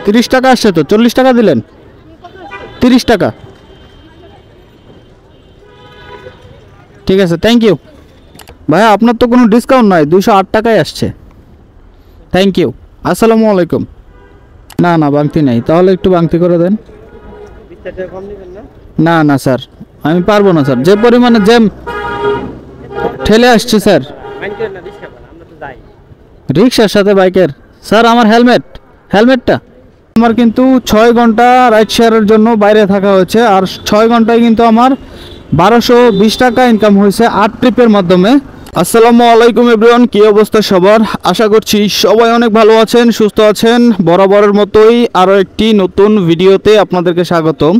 30 টাকা আসছে তো, 40 টাকা দিলেন, 30 টাকা। ঠিক আছে, থ্যাংক ইউ ভাইয়া। আপনার তো কোনো ডিসকাউন্ট নাই, 208 টাকায় আসছে। থ্যাংক ইউ, আসসালামু আলাইকুম। না না, বাংতি নাই, তাহলে একটু বাংতি করে দেন। না না স্যার, আমি পারবো না স্যার, যে পরিমাণে জ্যাম ঠেলে আসছে স্যার। রিক্সার সাথে বাইকের স্যার, আমার হেলমেটটা আমার কিন্তু 6 ঘন্টা রাইড শেয়ারের জন্য বাইরে থাকা হয়েছে, আর 6 ঘন্টায় কিন্তু আমার 1220 টাকা ইনকাম হয়েছে 8 ট্রিপের মাধ্যমে। আসসালামু আলাইকুম এভরিওয়ান, কি অবস্থা সবার? আশা করছি সবাই অনেক ভালো আছেন, সুস্থ আছেন। বরাবরের মতোই আরও একটি নতুন ভিডিওতে আপনাদেরকে স্বাগতম।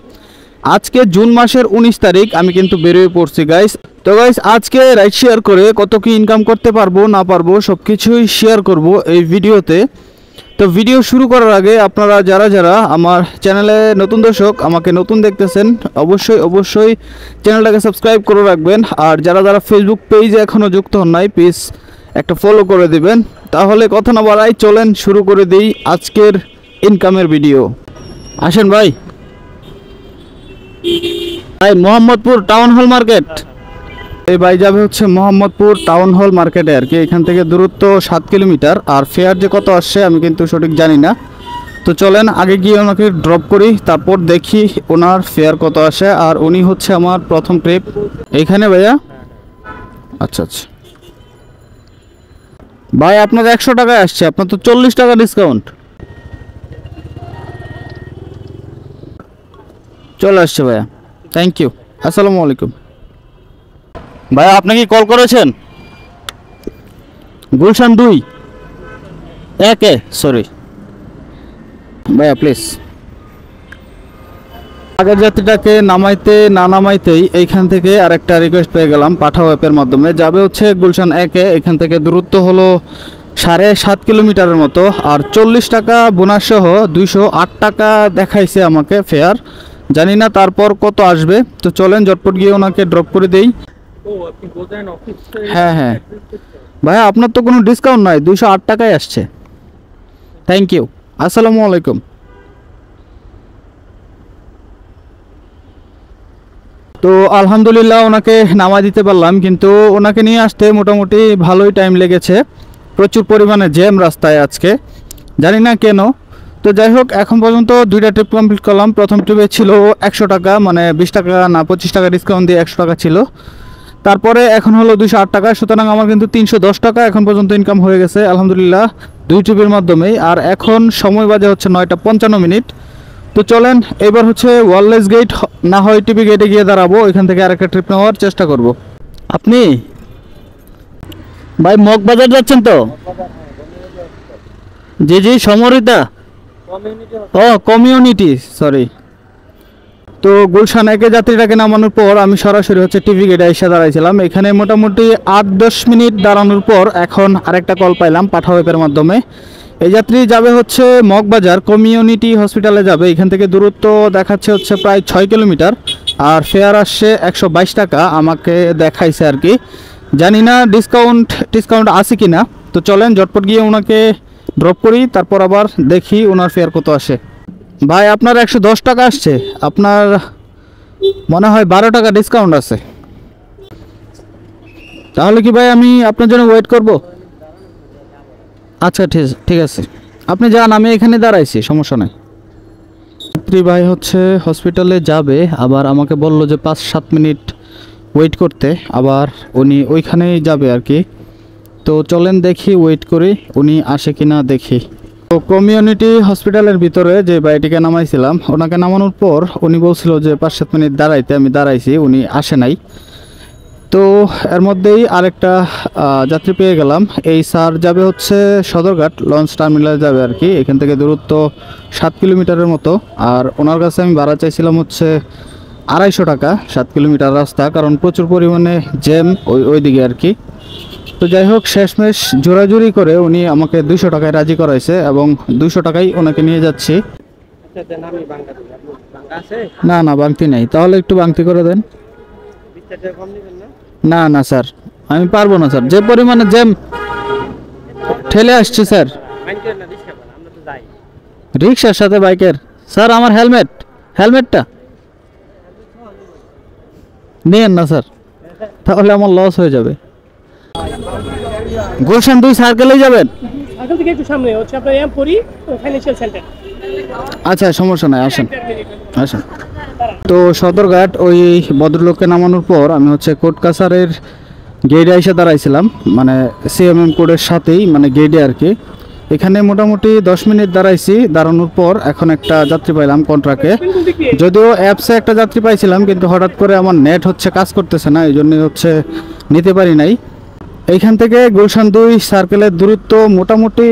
আজকে জুন মাসের 19 তারিখ আমি কিন্তু বেরিয়ে পড়ছি গাইস। তো গাইস, আজকে রাইড শেয়ার করে কত কি ইনকাম করতে পারবো না পারবো সব কিছুই শেয়ার করব এই ভিডিওতে। তো ভিডিও শুরু করার আগে আপনারা যারা যারা আমার চ্যানেলে নতুন দর্শক, আমাকে নতুন দেখতেছেন, অবশ্যই চ্যানেলটাকে সাবস্ক্রাইব করে রাখবেন। আর যারা যারা ফেসবুক পেজে এখনও যুক্ত হন নাই, প্লিজ একটা ফলো করে দিবেন। তাহলে কথা না বাড়াই, চলেন শুরু করে দিই আজকের ইনকামের ভিডিও। আসেন ভাই। মোহাম্মদপুর টাউন হল মার্কেট, এই ভাই যাবে হচ্ছে মোহাম্মদপুর টাউন হল মার্কেটে আর কি। এখান থেকে দূরত্ব 7 কিলোমিটার, আর ফেয়ার যে কত আসছে আমি কিন্তু সঠিক জানি না। তো চলেন আগে গিয়ে ওনাকে ড্রপ করি, তারপর দেখি ওনার ফেয়ার কত আসে। আর উনি হচ্ছে আমার প্রথম ট্রিপ এইখানে। ভাইয়া আচ্ছা আচ্ছা ভাই, আপনার 100 টাকায় আসছে, আপনার তো 40 টাকা ডিসকাউন্ট চলে আসছে ভাইয়া। থ্যাংক ইউ, আসসালামু আলাইকুম। ভাইয়া আপনি কি কল করেছেন? গুলশান 2-1 সরি ভাইয়া, প্লিজ। আগের যাত্রীটাকে নামাইতে না নামাইতেই এইখান থেকে আরেকটা রিকোয়েস্ট পেয়ে গেলাম পাঠাও অ্যাপের মাধ্যমে। যাবে হচ্ছে গুলশান 1-এ, এখান থেকে দূরত্ব হলো 7.5 কিলোমিটারের মতো, আর 40 টাকা বোনাস সহ 208 টাকা দেখাইছে আমাকে ফেয়ার। জানি না তারপর কত আসবে। তো চলেন ঝটপট গিয়ে ওনাকে ড্রপ করে দেই। হ্যাঁ ভাইয়া, আপনার তো কোনো ডিসকাউন্ট নাই, 208 টাকায় আসছে। থ্যাংক ইউ, আসসালামু আলাইকুম। তো আলহামদুলিল্লাহ ওনাকে নামা দিতে পারলাম, কিন্তু ওনাকে নিয়ে আসতে মোটামুটি ভালোই টাইম লেগেছে। প্রচুর পরিমাণে জ্যাম রাস্তায় আজকে, জানি না কেন। তো যাই হোক, এখন পর্যন্ত 2টা ট্রিপ কমপ্লিট করলাম। প্রথম ট্রিপে ছিল 100 টাকা, মানে 20 টাকা না 25 টাকা ডিসকাউন্ট দিয়ে 100 টাকা ছিল। তারপরে এখন হলো 208 টাকা, সুতরাং আমার কিন্তু 310 টাকা এখন পর্যন্ত ইনকাম হয়ে গেছে আলহামদুলিল্লাহ 2 ট্রিপের মাধ্যমেই। আর এখন সময় বাজে হচ্ছে 9:55। তো চলেন এবার হচ্ছে ওয়ারলেস গেট না হয় টিপি গেটে গিয়ে দাঁড়াবো, এখান থেকে আরেকটা ট্রিপ নেওয়ার চেষ্টা করব। আপনি ভাই মগবাজার যাচ্ছেন তো? জি সমরিতা, ও কমিউনিটি, সরি। তো গুলশান 1-এ যাত্রীটাকে নামানোর পর আমি সরাসরি হচ্ছে টিভি গেটে এসে দাঁড়াইছিলাম। এখানে মোটামুটি 8-10 মিনিট দাঁড়ানোর পর এখন আরেকটা কল পাইলাম পাঠাও অ্যাপের মাধ্যমে। এই যাত্রী যাবে হচ্ছে মগবাজার কমিউনিটি হসপিটালে যাবে। এখান থেকে দূরত্ব দেখাচ্ছে হচ্ছে প্রায় 6 কিলোমিটার, আর ফেয়ার আসছে 122 টাকা আমাকে দেখাইছে আর কি। জানি না ডিসকাউন্ট আছে কি না। তো চলেন ঝটপট গিয়ে ওনাকে ড্রপ করি, তারপর আবার দেখি ওনার ফেয়ার কত আসে। ভাই আপনার 110 টাকা আসছে, আপনার মনে হয় 12 টাকা ডিসকাউন্ট আছে। তাহলে কি ভাই আমি আপনার জন্য ওয়েট করব? আচ্ছা ঠিক আছে, আপনি যান, আমি এখানে দাঁড়াইছি, সমস্যা নাই। যাত্রী ভাই হচ্ছে হসপিটালে যাবে, আবার আমাকে বলল যে 5-7 মিনিট ওয়েট করতে, আবার উনি ওইখানেই যাবে আর কি। তো চলেন দেখি, ওয়েট করি উনি আসে কিনা দেখি। তো কমিউনিটি হসপিটালের ভিতরে যে ভাইটিকে নামাইছিলাম, ওনাকে নামানোর পর উনি বলছিল যে 5-7 মিনিট দাঁড়াইতে, আমি দাঁড়াইছি, উনি আসে নাই। তো এর মধ্যেই আরেকটা যাত্রী পেয়ে গেলাম। এই স্যার যাবে হচ্ছে সদরঘাট লঞ্চ টার্মিনালে যাবে আর কি। এখান থেকে দূরত্ব 7 কিলোমিটারের মতো, আর ওনার কাছে আমি ভাড়া চাইছিলাম হচ্ছে 250 টাকা 7 কিলোমিটার রাস্তা, কারণ প্রচুর পরিমাণে জ্যাম ওইদিকে আর কি। তো যাই হোক, শেষমেশ জোরাজুরি করে উনি আমাকে 200 টাকায় রাজি করাইছে, এবং 200 টাকায় ওনাকে নিয়ে যাচ্ছি। না না, বাংতি নেই, তাহলে একটু বাংতি করে দেন। না না স্যার, আমি পারবো না স্যার, যে পরিমাণে জ্যাম ঠেলে আসছে স্যার। রিক্সার সাথে বাইকের। স্যার আমার হেলমেটটা নিয়েন না স্যার, তাহলে আমার লস হয়ে যাবে। গুলশান 2 সার্কেলেই যাবেন? সার্কেল থেকে একটু সামনে হচ্ছে আপনার এমপুরি ফাইন্যান্সিয়াল সেন্টার। আচ্ছা সমস্যা নাই, আসেন আসেন। তো সদরঘাট ওই ভদ্রলোককে নামানোর পর আমি হচ্ছে কোর্ট কাছারের গেটে এসে দাঁড়াইছিলাম, মানে সিএমএম কোডের সাথেই, মানে গেটে আর কি। এখানে মোটামুটি 10 মিনিট দাঁড়াইছি। দাঁড়ানোর পর এখন একটা যাত্রী পাইলাম কন্ট্রাক্টে। যদিও অ্যাপসে একটা যাত্রী পাইছিলাম, কিন্তু হঠাৎ করে আমার নেট হচ্ছে কাজ করতেছে না, এই জন্যই হচ্ছে নিতে পারি নাই। এইখান থেকে গুলশান 2 সার্কেলের দূরত্ব মোটামুটি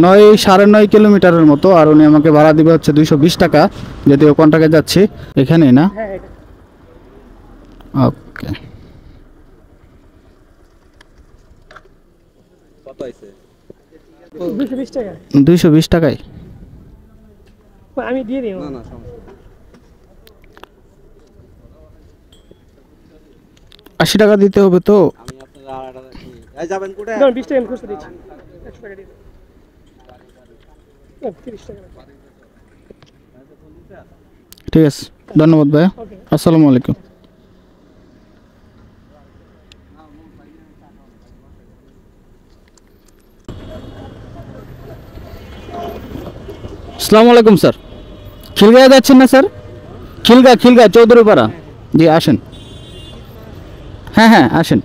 9-9.5 কিলোমিটারের মতো। আর উনি আমাকে ভাড়া দিবে হচ্ছে 220 টাকা, যদিও কন্ট্রাক্টে যাচ্ছি। এখানেই না? ওকে। কত আইছে? 220 টাকা 220 টাকায় আমি দিয়ে দিই। না না সমস্যা 80 টাকা দিতে হবে তো। আমি আপনারা এই যাবেন কোটে? 20 টাকা আমি খুঁজতে দিচ্ছি, 100 টাকা দিয়ে 30 টাকা। ঠিক আছে, ধন্যবাদ ভাইয়া। আসসালামু আলাইকুম। আসসালামু আলাইকুম স্যার। খিলগাঁয়ে যাচ্ছেন না স্যার? খিলগা চৌধুরীপাড়া। জি আসেন। হ্যাঁ হ্যাঁ আসেন।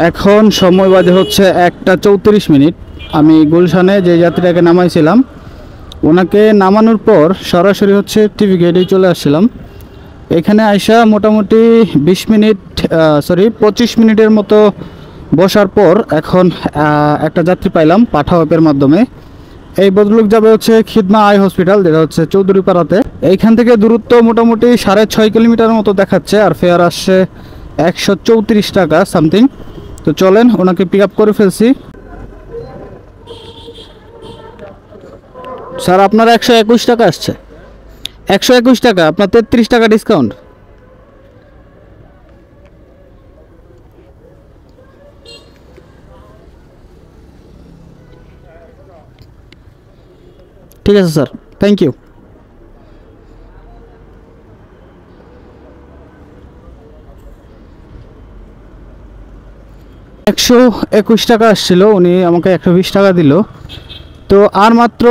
এখন সময় বাজে হচ্ছে 1টা 34 মিনিট। আমি গুলশানে যে যাত্রীটাকে নামাইছিলাম, ওনাকে নামানোর পর সরাসরি হচ্ছে টিভি গেটেই চলে আসছিলাম। এখানে আইসা মোটামুটি 25 মিনিটের মতো বসার পর এখন একটা যাত্রী পাইলাম পাঠাও অ্যাপের মাধ্যমে। এই ভদ্রলোক যাবে হচ্ছে খিদমা আই হসপিটাল, যেটা হচ্ছে চৌধুরীপাড়াতে। এইখান থেকে দূরত্ব মোটামুটি 6.5 কিলোমিটার মতো দেখাচ্ছে, আর ফেয়ার আসছে 134 টাকা সামথিং। তো চলেন, ওনাকে পিক আপ করে ফেলছি। স্যার আপনার 121 টাকা আসছে। 121 টাকা, আপনার 33 টাকা ডিসকাউন্ট। ঠিক আছে স্যার, থ্যাংক ইউ। $121 টাকা আসছিল, উনি আমাকে 120 টাকা দিল। তো আর মাত্র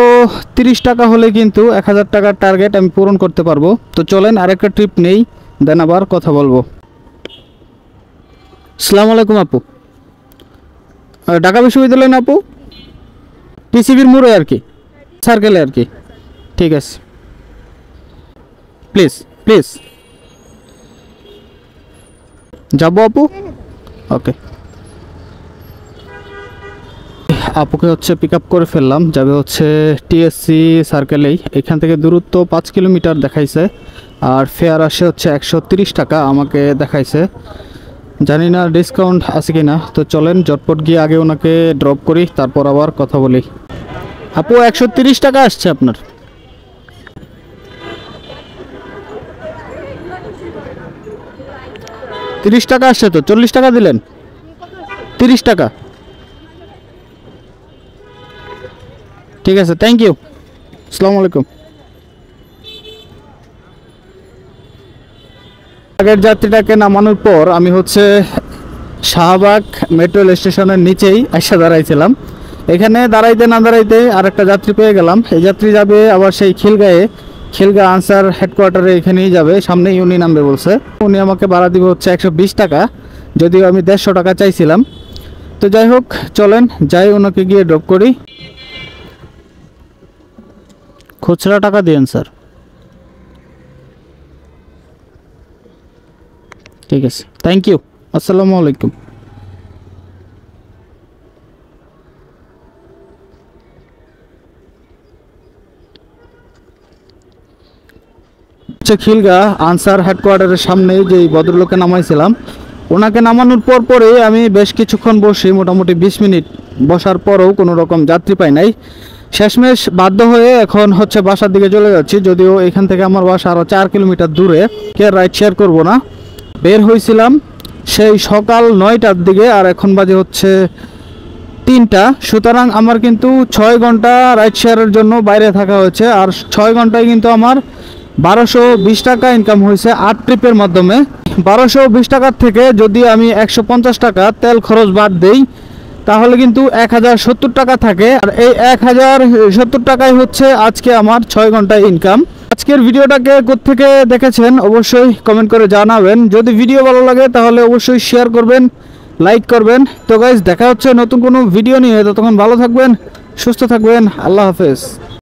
30 টাকা হলে কিন্তু 1000 টাকার টার্গেট আমি পূরণ করতে পারবো। তো চলেন আরেকটা ট্রিপ নেই, দেন আবার কথা বলবো। আসসালামু আলাইকুম আপু। ঢাকা বিশ্ববিদ্যালয় না আপু? পিসিবির মোড়ে আর কি, সার্কেলে আর কি। ঠিক আছে, প্লিজ প্লিজ যাবো আপু। ওকে, আপুকে হচ্ছে পিক আপ করে ফেললাম। যাবে হচ্ছে টিএসসি সার্কেলেই। এখান থেকে দূরত্ব 5 কিলোমিটার দেখাইছে, আর ফেয়ার আসে হচ্ছে 130 টাকা আমাকে দেখাইছে। জানি না ডিসকাউন্ট আছে কি না। তো চলেন জটপট গিয়ে আগে ওনাকে ড্রপ করি, তারপর আবার কথা বলি। আপু 130 টাকা আসছে আপনার। $30 টাকা আসছে তো, 40 টাকা দিলেন। 30 টাকা, ঠিক আছে, থ্যাংক ইউ। আসসালামু আলাইকুম। আগের যাত্রীটাকে নামানোর পর আমি হচ্ছে শাহবাগ মেট্রো রেল স্টেশনের নিচেই এসে দাঁড়াইছিলাম। এখানে দাঁড়াইতে না দাঁড়াইতে আর একটা যাত্রী পেয়ে গেলাম। এই যাত্রী যাবে আবার সেই খিলগাঁও আনসার হেডকোয়ার্টারে, এখানেই যাবে, সামনেই উনি নামবে বলছে। উনি আমাকে ভাড়া দিব হচ্ছে 120 টাকা, যদিও আমি 150 টাকা চাইছিলাম। তো যাই হোক, চলেন যাই ওনাকে গিয়ে ড্রপ করি। খুচরা টাকা দিন স্যার। ঠিক আছে, থ্যাংক ইউ। আসসালামু আলাইকুম। খিলগা আনসার হেডকোয়ার্টারের সামনে যে ভদ্রলোকে নামাইছিলাম, ওনাকে নামানোর পরে আমি বেশ কিছুক্ষণ বসি, মোটামুটি 20 মিনিট বসার পরেও কোনো রকম যাত্রী পাই নাই। শেষমেশ বাধ্য হয়ে এখন হচ্ছে বাসার দিকে চলে যাচ্ছি, যদিও এখান থেকে আমার বাসা আরও 4 কিলোমিটার দূরে। কে রাইড শেয়ার করবো না। বের হয়েছিলাম সেই সকাল 9টার দিকে, আর এখন বাজে হচ্ছে 3টা, সুতরাং আমার কিন্তু 6 ঘন্টা রাইড শেয়ারের জন্য বাইরে থাকা হয়েছে। আর 6 ঘন্টায় কিন্তু আমার 1220 টাকা ইনকাম হয়েছে 8 ট্রিপের মাধ্যমে। 1220 টাকার থেকে যদি আমি 150 টাকা তেল খরচ বাদ দেই তাহলে কিন্তু 1070 টাকা থাকে। আর এই 1070 টাকাই হচ্ছে আজকে আমার 6 ঘন্টা ইনকাম। আজকের ভিডিওটাকে কোত্থেকে দেখেছেন অবশ্যই কমেন্ট করে জানাবেন। যদি ভিডিও ভালো লাগে তাহলে অবশ্যই শেয়ার করবেন, লাইক করবেন। তো গাইজ দেখা হচ্ছে নতুন কোনো ভিডিও নিয়ে। ততক্ষণ ভালো থাকবেন, সুস্থ থাকবেন। আল্লাহ হাফেজ।